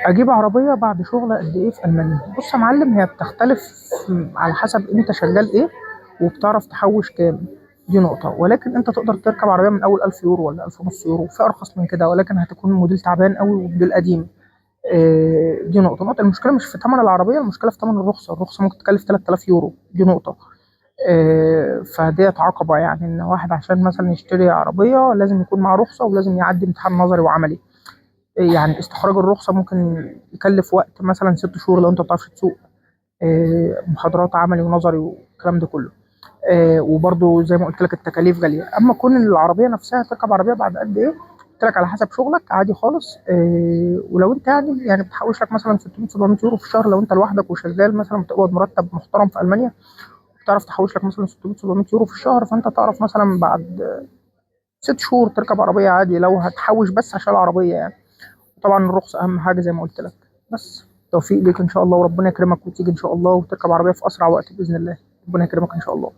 اجيب عربيه بعد شغل قد ايه في المانيا؟ بص يا معلم، هي بتختلف على حسب انت شغال ايه وبتعرف تحوش كام. دي نقطه. ولكن انت تقدر تركب عربيه من اول 1000 يورو ولا 1000 ونص يورو، في ارخص من كده ولكن هتكون موديل تعبان قوي وموديل قديم. دي نقطه. المشكله مش في ثمن العربيه، المشكله في ثمن الرخصه. الرخصه ممكن تكلف 3000 يورو. دي نقطه. فديت عقبه، يعني ان واحد عشان مثلا يشتري عربيه لازم يكون معاه رخصه ولازم يعدي امتحان نظري وعملي. يعني استخراج الرخصة ممكن يكلف وقت مثلا 6 شهور لو انت بتعرفش تسوق. محاضرات عملي ونظري والكلام ده كله. وبرضه زي ما قلت لك التكاليف غالية. اما كون العربية نفسها تركب عربية بعد قد ايه؟ قلت لك على حسب شغلك عادي خالص. ولو انت يعني بتحوش لك مثلا 600 700 يورو في الشهر، لو انت لوحدك وشغال مثلا بتقبض مرتب محترم في المانيا، تعرف تحوش لك مثلا 600 700 يورو في الشهر، فانت تعرف مثلا بعد 6 شهور تركب عربية عادي لو هتحوش بس عشان العربية يعني. طبعا الرخص اهم حاجه زي ما قلت لك. بس توفيق ليك ان شاء الله، وربنا يكرمك وتيجي ان شاء الله وتركب عربيه في اسرع وقت باذن الله. ربنا يكرمك ان شاء الله.